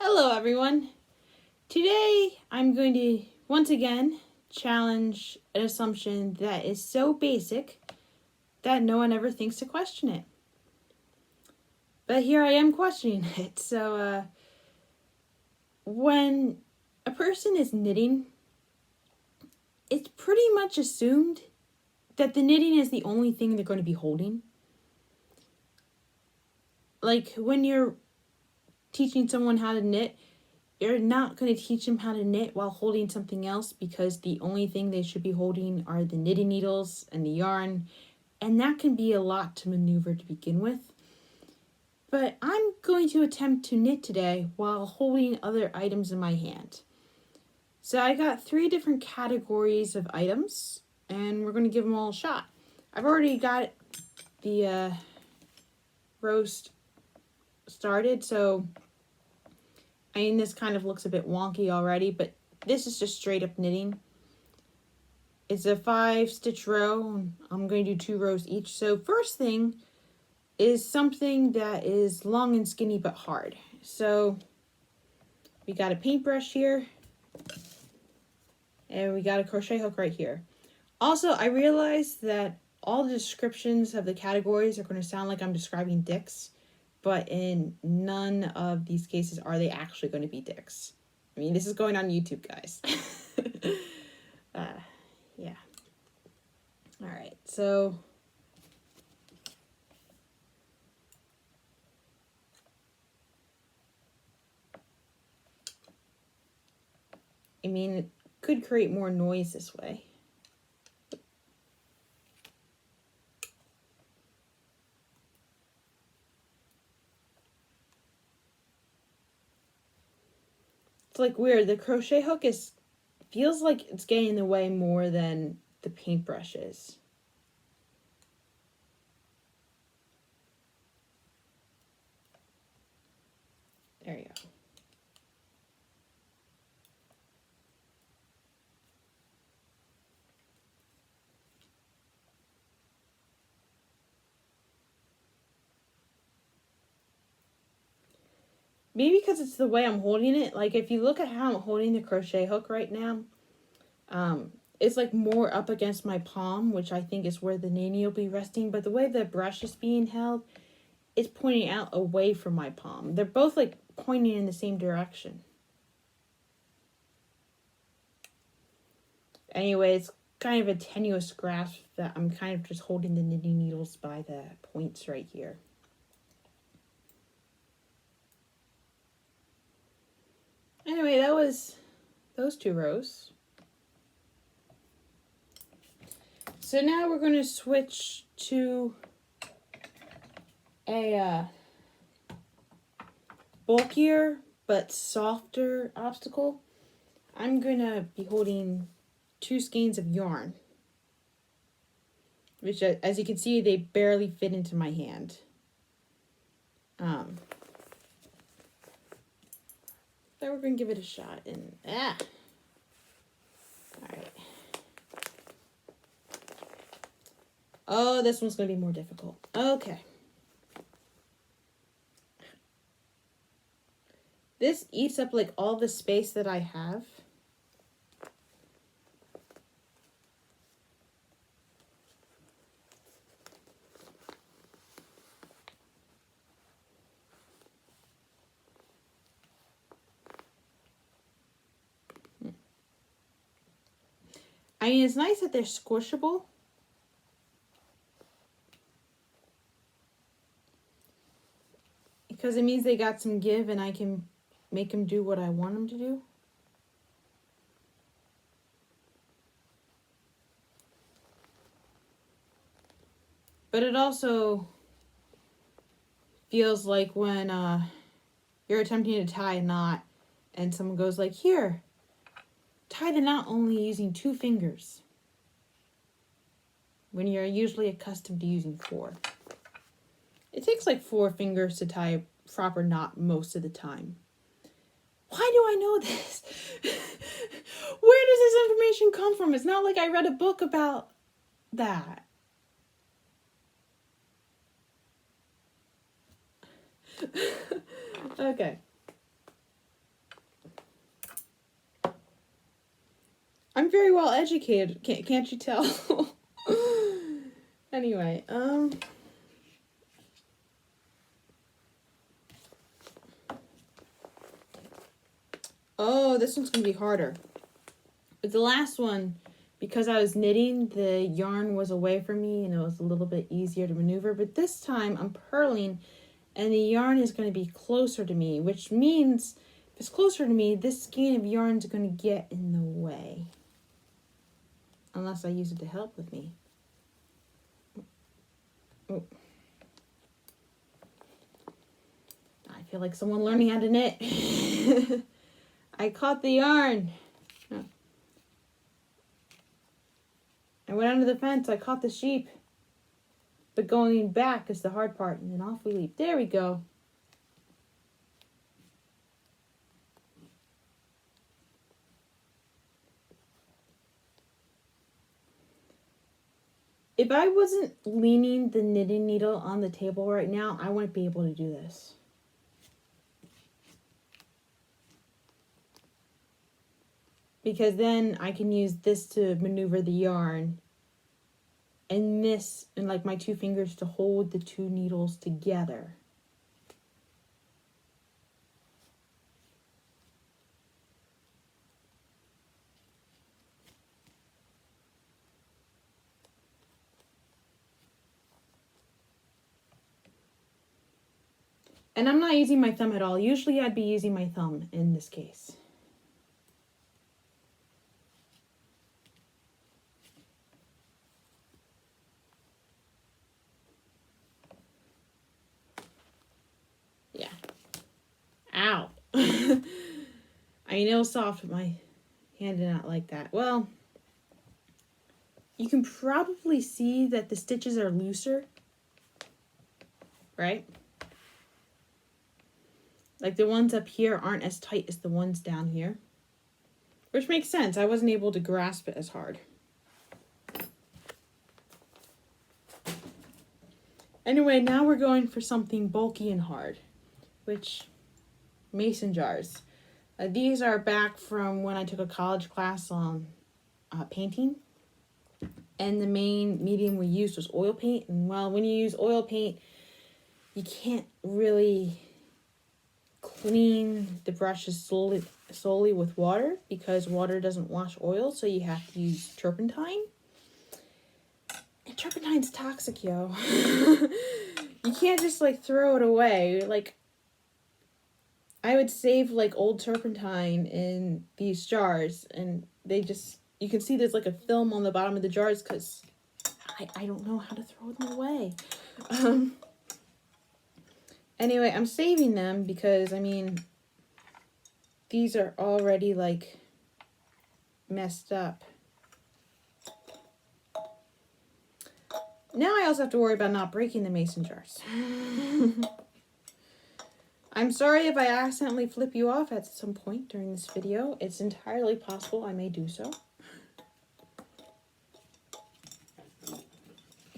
Hello everyone. Today I'm going to once again challenge an assumption that is so basic that no one ever thinks to question it. But here I am questioning it. So when a person is knitting, it's pretty much assumed that the knitting is the only thing they're going to be holding. Like when you're teaching someone how to knit, you're not going to teach them how to knit while holding something else, because the only thing they should be holding are the knitting needles and the yarn, and that can be a lot to maneuver to begin with. But I'm going to attempt to knit today while holding other items in my hand. So I got 3 different categories of items, and we're going to give them all a shot. I've already got the roast started, so I mean, this kind of looks a bit wonky already, but this is just straight up knitting. It's a 5-stitch row. I'm going to do 2 rows each. So first thing is something that is long and skinny but hard. So we got a paintbrush here, and we got a crochet hook right here. Also, I realized that all the descriptions of the categories are going to sound like I'm describing dicks, but in none of these cases are they actually going to be dicks. I mean, this is going on YouTube, guys. Yeah. All right, so I mean, it could create more noise this way. It's like weird. The crochet hook feels like it's getting in the way more than the paintbrush is. There you go. Maybe because it's the way I'm holding it. Like if you look at how I'm holding the crochet hook right now, it's like more up against my palm, which I think is where the knitting will be resting. But the way the brush is being held, it's pointing out away from my palm. They're both like pointing in the same direction. Anyway, it's kind of a tenuous grasp that I'm kind of just holding the knitting needles by the points right here. Anyway, that was those 2 rows. So now we're going to switch to a bulkier but softer obstacle. I'm going to be holding 2 skeins of yarn, which, as you can see, they barely fit into my hand. So we're going to give it a shot. All right. Oh, this one's going to be more difficult. Okay. This eats up like all the space that I have. I mean, it's nice that they're squishable. Because it means they got some give and I can make them do what I want them to do. But it also feels like when you're attempting to tie a knot and someone goes like, here, tie the knot only using 2 fingers, when you're usually accustomed to using 4. It takes like 4 fingers to tie a proper knot most of the time. Why do I know this? Where does this information come from? It's not like I read a book about that. Okay. I'm very well educated. Can't you tell? Anyway, oh, this one's gonna be harder. But the last one, because I was knitting, the yarn was away from me and it was a little bit easier to maneuver. But this time I'm purling and the yarn is going to be closer to me, which means if it's closer to me, this skein of yarn is going to get in the way. Unless I use it to help with me. Oh. I feel like someone learning how to knit. I caught the yarn. Oh. I went under the fence. I caught the sheep. But going back is the hard part. And then off we leap. There we go. If I wasn't leaning the knitting needle on the table right now, I wouldn't be able to do this. Because then I can use this to maneuver the yarn. And this, and like my two fingers to hold the two needles together. And I'm not using my thumb at all. Usually I'd be using my thumb in this case. Yeah. Ow. I know soft, but my hand did not like that. Well, you can probably see that the stitches are looser. Right? Like the ones up here aren't as tight as the ones down here. Which makes sense. I wasn't able to grasp it as hard. Anyway, now we're going for something bulky and hard. Which, mason jars. These are back from when I took a college class on painting. And the main medium we used was oil paint. And well, when you use oil paint, you can't really clean the brushes solely with water because water doesn't wash oil, so you have to use turpentine. And turpentine's toxic, yo. You can't just like throw it away. Like, I would save like old turpentine in these jars, and they just, you can see there's like a film on the bottom of the jars because I don't know how to throw them away. Anyway, I'm saving them because, I mean, these are already, like, messed up. Now I also have to worry about not breaking the mason jars. I'm sorry if I accidentally flip you off at some point during this video. It's entirely possible I may do so.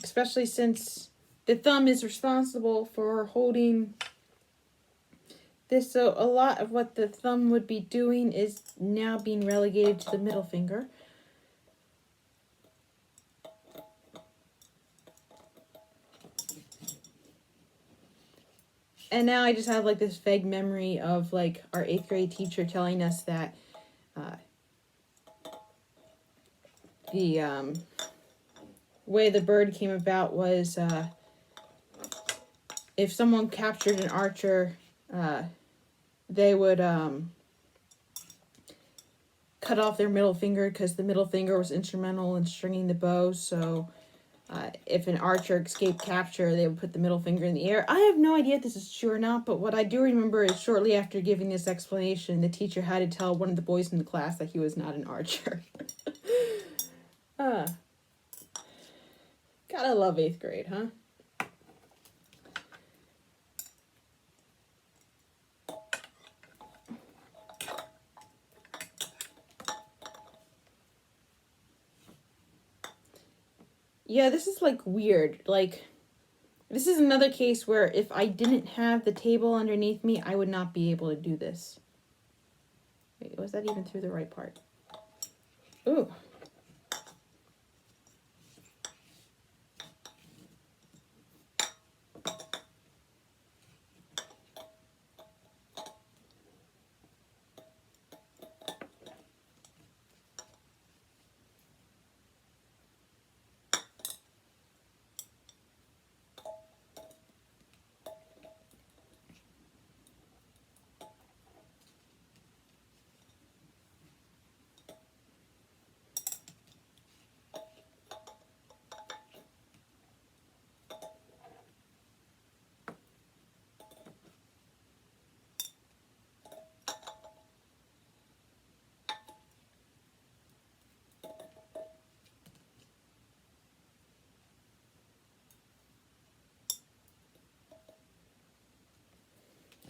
Especially since the thumb is responsible for holding this, so a lot of what the thumb would be doing is now being relegated to the middle finger. And now I just have like this vague memory of like our 8th grade teacher telling us that the way the bird came about was if someone captured an archer, they would cut off their middle finger because the middle finger was instrumental in stringing the bow. So if an archer escaped capture, they would put the middle finger in the air. I have no idea if this is true or not, but what I do remember is shortly after giving this explanation, the teacher had to tell one of the boys in the class that he was not an archer. Gotta love 8th grade, huh? Yeah, this is like weird. Like, this is another case where if I didn't have the table underneath me, I would not be able to do this. Wait, was that even through the right part? Ooh.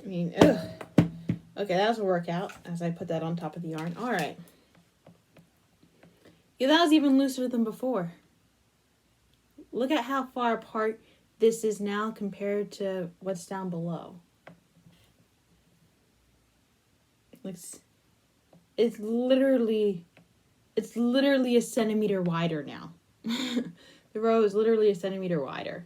I mean, ugh. Okay, that was a workout as I put that on top of the yarn. All right. Yeah, that was even looser than before. Look at how far apart this is now compared to what's down below. Like, it's literally a centimeter wider now. The row is literally a centimeter wider.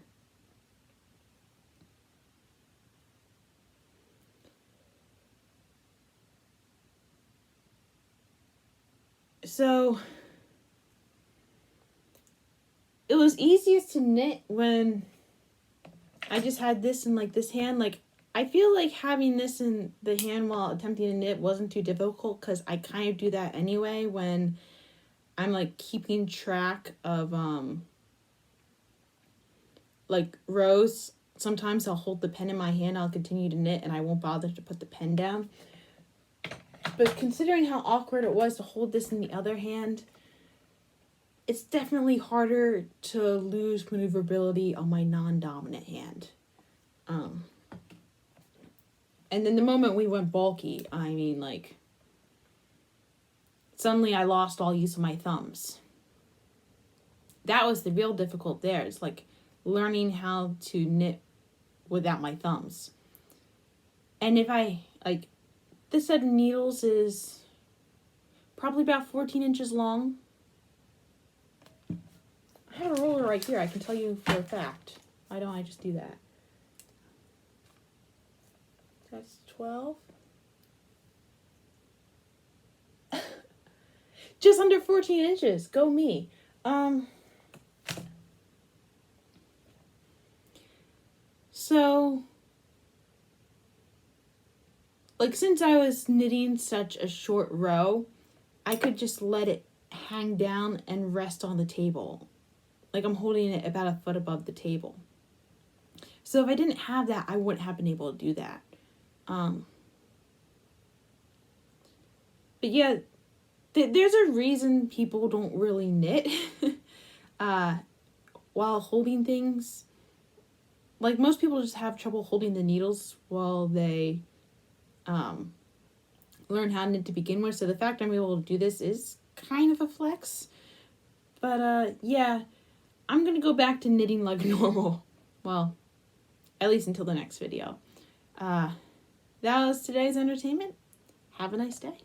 So it was easiest to knit when I just had this in like this hand. Like, I feel like having this in the hand while attempting to knit wasn't too difficult because I kind of do that anyway when I'm like keeping track of like rows. Sometimes I'll hold the pen in my hand, I'll continue to knit, and I won't bother to put the pen down. But considering how awkward it was to hold this in the other hand, it's definitely harder to lose maneuverability on my non-dominant hand. And then the moment we went bulky, I mean, like, suddenly I lost all use of my thumbs. That was the real difficult there. It's like learning how to knit without my thumbs. And if I, like, this set of needles is probably about 14 inches long. I have a ruler right here. I can tell you for a fact. Why don't I just do that? That's 12. Just under 14 inches. Go me. So, like, since I was knitting such a short row, I could just let it hang down and rest on the table. Like, I'm holding it about a foot above the table. So if I didn't have that, I wouldn't have been able to do that. But yeah, there's a reason people don't really knit while holding things. Like, most people just have trouble holding the needles while they learn how to knit to begin with. So the fact I'm able to do this is kind of a flex. But yeah, I'm going to go back to knitting like normal. Well, at least until the next video. That was today's entertainment. Have a nice day.